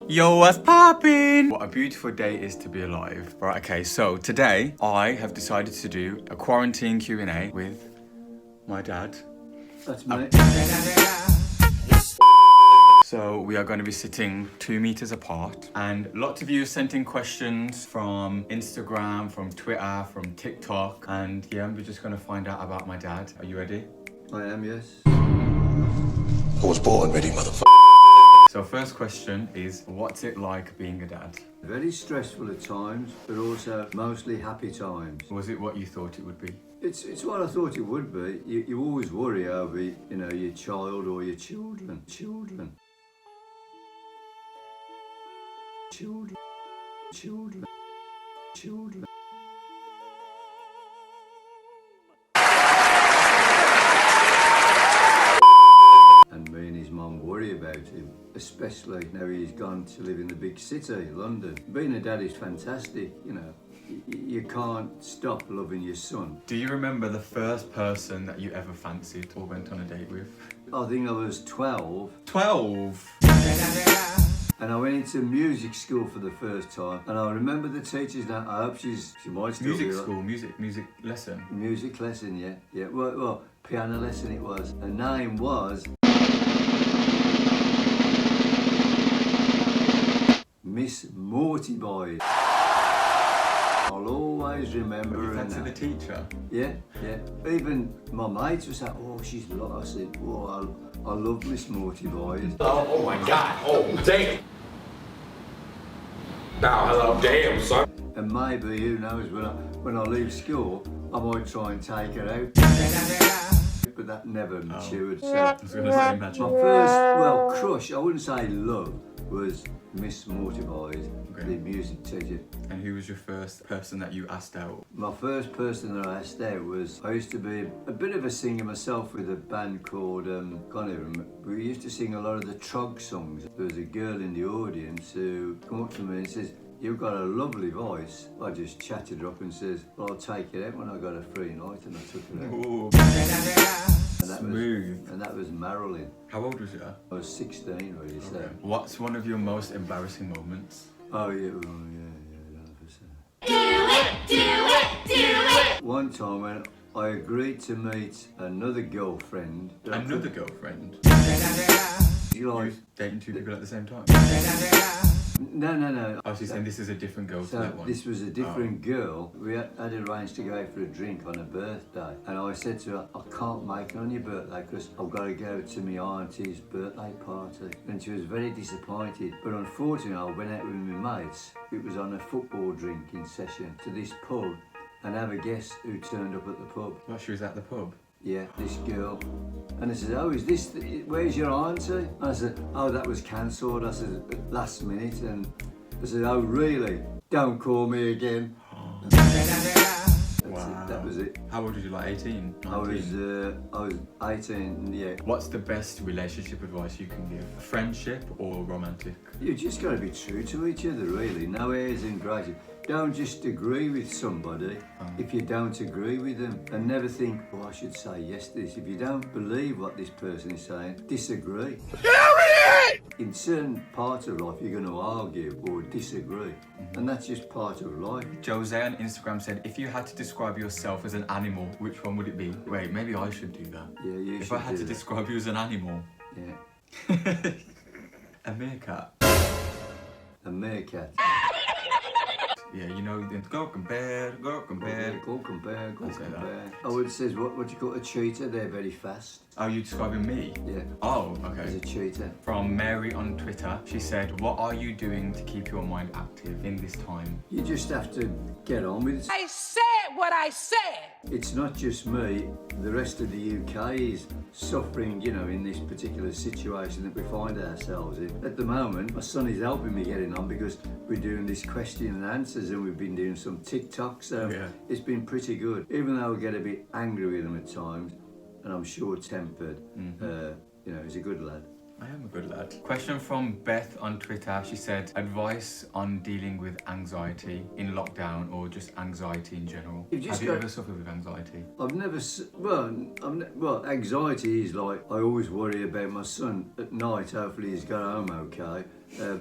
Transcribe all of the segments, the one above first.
Yo, what's poppin'? What a beautiful day it is to be alive. Right, okay, so today I have decided to do a quarantine Q&A with my dad. That's me. So we are going to be sitting 2 meters apart, and lots of you sent in questions from Instagram, from Twitter, from TikTok, and yeah, we're just going to find out about my dad. Are you ready? I am, yes. I was born ready, motherfucker. So first question is, what's it like being a dad? Very stressful at times, but also mostly happy times. Was it what you thought it would be? It's what I thought it would be. You always worry over, your child or your children. Children. And me and his mum worry about him, especially now he's gone to live in the big city, London. Being a dad is fantastic, You can't stop loving your son. Do you remember the first person that you ever fancied or went on a date with? I think I was 12. 12? And I went into music school for the first time, and I remember the teachers now. I hope she might still Music be school, music lesson. Music lesson, yeah. Well, piano lesson it was. Her name was Miss Mortiboy. I'll always remember her. You fancied the name. teacher? Yeah. Even my mates was like, "Oh, she's lot." I said, "Oh, I love Miss Mortiboy." Oh my God. Oh, damn. Now, hello, damn, son. And maybe, who knows, when I leave school, I might try and take her out. But that never matured. So I was going to say imagine. my first, crush, I wouldn't say love, was Miss Mortiboy, Okay. the music teacher. And who was your first person that you asked out? My first person that I asked out was, I used to be a bit of a singer myself with a band called, can't even remember. We used to sing a lot of the Trog songs. There was a girl in the audience who came up to me and says, "You've got a lovely voice." I just chatted her up and says, "Well, I'll take it out when I got a free night," and I took her out. Ooh, And that smooth. and that was Marilyn. How old was you? I was 16 really, so. Okay. What's one of your most embarrassing moments? Oh yeah, One time when I agreed to meet another girlfriend. Another girlfriend? You like, Dating two people at the same time? no. I was just saying this is a different girl to So that one. this was a different girl. We had arranged to go out for a drink on her birthday, and I said to her, "I can't make it on your birthday because I've got to go to my auntie's birthday party." And she was very disappointed. But unfortunately, I went out with my mates. It was on a football drinking session to this pub, and have a guess who turned up at the pub. Well, she was at the pub. Yeah, this girl. And I said, "Oh, is this, where's your auntie?" And I said, "Oh, that was cancelled." I said, "Last minute." And I said, "Oh, really? Don't call me again." Wow. That was it. How old was you, like 18? 19? I was 18, yeah. What's the best relationship advice you can give? Friendship or romantic? You just got to be true to each other, really. No airs and graces. Don't just agree with somebody if you don't agree with them. And never think, "Oh, I should say yes to this." If you don't believe what this person is saying, disagree. In certain parts of life, you're going to argue or disagree. And that's just part of life. Jose on Instagram said, if you had to describe yourself as an animal, which one would it be? Wait, maybe I should do that. Yeah, you If should I had do to that. describe you as an animal. Yeah. A meerkat. A meerkat. Yeah, you know, go compare. Go compare. I'd say that. Oh, it says, what do you call a cheetah? They're very fast. Are you describing me? Yeah. Oh, As a okay. cheetah. From Mary on Twitter, she said, what are you doing to keep your mind active in this time? You just have to get on with it. I said what I said. It's not just me, the rest of the UK is suffering, in this particular situation that we find ourselves in. At the moment, my son is helping me getting on because we're doing this question and answers and we've been doing some TikTok, so Yeah. it's been pretty good. Even though I get a bit angry with him at times, and I'm short-tempered, he's a good lad. I am a good lad. Question from Beth on Twitter. She said, advice on dealing with anxiety in lockdown or just anxiety in general. You've just Have you got- ever suffered with anxiety? I've never, anxiety is like, I always worry about my son at night, hopefully he's got home okay.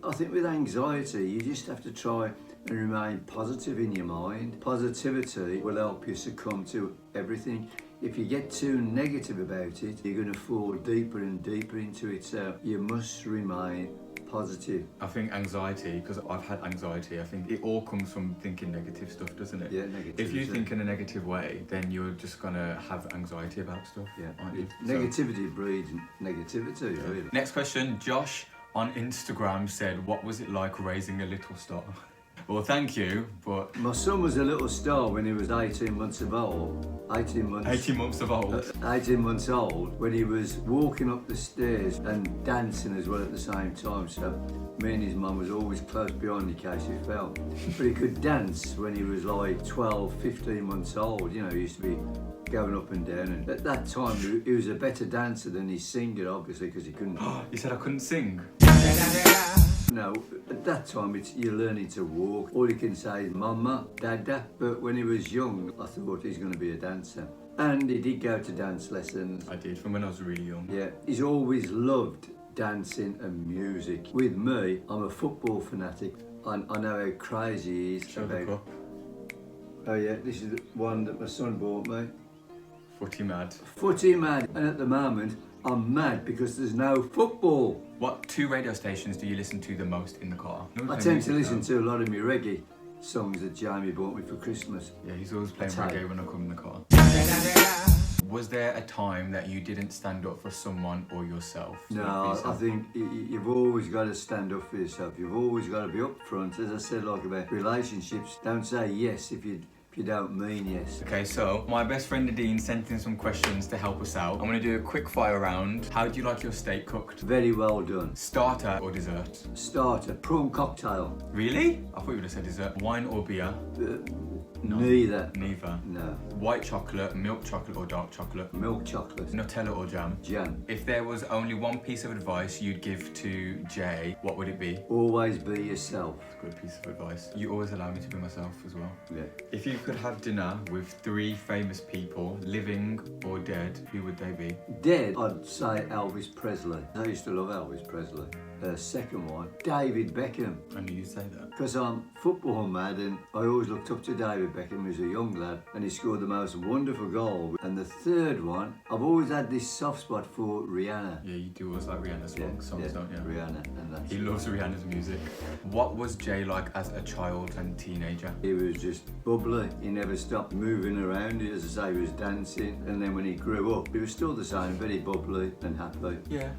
I think with anxiety, you just have to try and remain positive in your mind. Positivity will help you succumb to everything. If you get too negative about it, you're going to fall deeper and deeper into it. So you must remain positive. I think anxiety, because I've had anxiety, I think it all comes from thinking negative stuff, doesn't it? Yeah, negativity. If you think in a negative way, then you're just gonna have anxiety about stuff, Yeah, aren't you? negativity breeds negativity, really. Next question, Josh on Instagram said, what was it like raising a little star? Well, thank you, but... My son was a little star when he was 18 months of old. 18 months. 18 months of old. 18 months old, when he was walking up the stairs and dancing as well at the same time. So me and his mum was always close behind in case he fell. But he could dance when he was like 12, 15 months old. You know, he used to be going up and down. And at that time, he was a better dancer than his singer, obviously, because he couldn't. You said I couldn't sing? No, at that time you're learning to walk. All you can say is mama, dada. But when he was young, I thought he's going to be a dancer. And he did go to dance lessons. I did, from when I was really young. Yeah, he's always loved dancing and music. With me, I'm a football fanatic. I know how crazy he is Show the about... cup. Oh yeah, this is the one that my son bought me. Footy mad. Footy mad. And at the moment, I'm mad because there's no football. What two radio stations do you listen to the most in the car? I tend to listen to a lot of my reggae songs that Jamie bought me for Christmas. Yeah, he's always playing reggae when I come in the car. Was there a time that you didn't stand up for someone or yourself? No, I think you've always got to stand up for yourself. You've always got to be upfront. As I said, like about relationships, don't say yes if you don't mean yes. Okay, so my best friend Nadine sent in some questions to help us out. I'm gonna do a quick fire round. How do you like your steak cooked? Very well done. Starter or dessert? Starter, prawn cocktail. Really? I thought you would have said dessert. Wine or beer? No. Neither. Neither. No. White chocolate, milk chocolate or dark chocolate? Milk chocolate. Nutella or jam? Jam. If there was only one piece of advice you'd give to Jay, what would it be? Always be yourself. Good piece of advice. You always allow me to be myself as well. Yeah. If you could have dinner with 3 famous people, living or dead, who would they be? Dead, I'd say Elvis Presley. I used to love Elvis Presley. Second one, David Beckham. I knew you'd say that. Because I'm football mad and I always looked up to David Beckham as a young lad and he scored the most wonderful goal. And the third one, I've always had this soft spot for Rihanna. Yeah, you do always like Rihanna's songs, don't you? Rihanna. And that's He loves Rihanna's music. What was Jay like as a child and teenager? He was just bubbly. He never stopped moving around. As I say, he was dancing. And then when he grew up, he was still the same, very bubbly and happy. Yeah.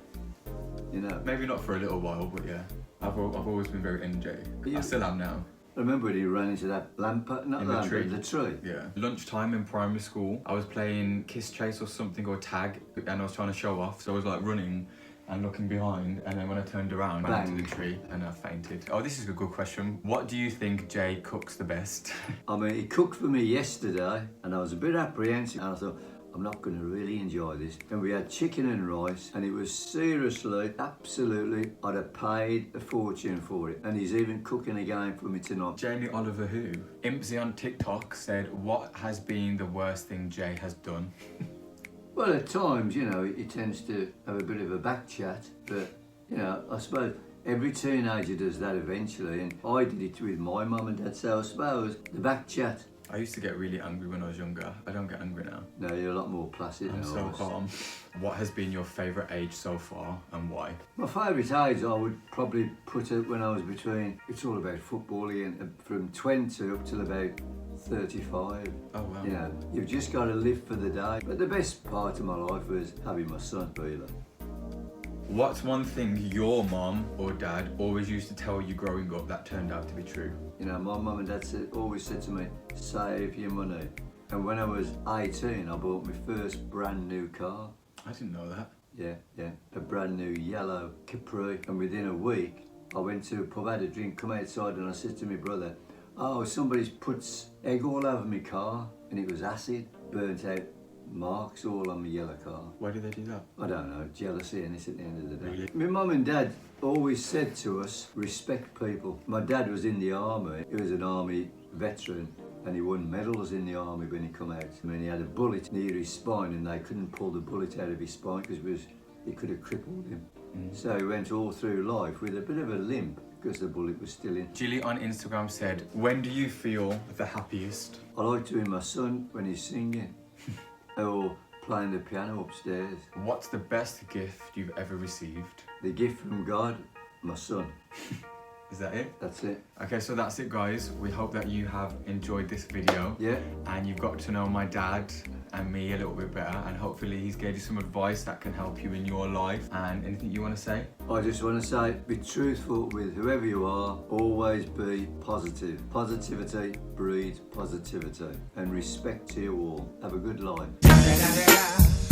You know. Maybe not for a little while, but yeah. I've always been very energetic. Yeah. I still am now. I remember when he ran into that lamp, not In the the lamp, tree. the tree. Yeah. Lunchtime in primary school, I was playing Kiss Chase or something or tag, and I was trying to show off, so I was like running and looking behind, and then when I turned around, I ran into the tree and I fainted. Oh, this is a good question. What do you think Jay cooks the best? I mean, he cooked for me yesterday, and I was a bit apprehensive, and I thought, I'm not going to really enjoy this. And we had chicken and rice, and it was seriously, absolutely, I'd have paid a fortune for it. And he's even cooking again for me tonight. Jamie Oliver who? Impsy on TikTok said, what has been the worst thing Jay has done? Well, at times, you know, he tends to have a bit of a back chat, but, you know, I suppose every teenager does that eventually, and I did it with my mum and dad, so I suppose the back chat. I used to get really angry when I was younger. I don't get angry now. No, you're a lot more placid I'm now. so calm. What has been your favourite age so far and why? My favourite age I would probably put it when I was between, it's all about football again, from 20 up till about 35. Oh wow. You know, you've just got to live for the day. But the best part of my life was having my son, really. What's one thing your mom or dad always used to tell you growing up that turned out to be true? You know, my mum and dad always said to me, save your money. And when I was 18, I bought my first brand new car. I didn't know that. Yeah, a brand new yellow Capri. And within a week, I went to a pub, had a drink, come outside, and I said to my brother, oh, somebody's put egg all over my car, and it was acid, burnt out marks all on my yellow car. Why did they do that? I don't know, jealousy and this at the end of the day. Really? My mum and dad always said to us, respect people. My dad was in the army, he was an army veteran, and he won medals in the army when he come out. I mean, he had a bullet near his spine and they couldn't pull the bullet out of his spine because it could have crippled him. So he went all through life with a bit of a limp because the bullet was still in. Gilly on Instagram said, when do you feel the happiest? I like to hear my son when he's singing or playing the piano upstairs. What's the best gift you've ever received? The gift from God, my son. Is that it? That's it. Okay, so that's it, guys. We hope that you have enjoyed this video. Yeah. And you've got to know my dad and me a little bit better, and hopefully he's gave you some advice that can help you in your life. And anything you want to say? I just want to say, be truthful with whoever you are. Always be positive. Positivity breeds positivity. And respect to you all. Have a good life.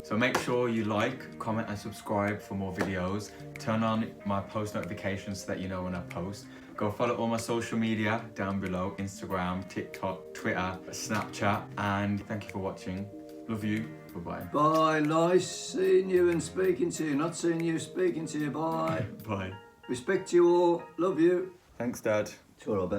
So make sure you like, comment and subscribe for more videos. Turn on my post notifications so that you know when I post. Go follow all my social media down below. Instagram, TikTok, Twitter, Snapchat. And thank you for watching. Love you. Bye-bye. Bye. Nice seeing you and speaking to you. Not seeing you, speaking to you. Bye. Bye. Respect to you all. Love you. Thanks, Dad. It's all right,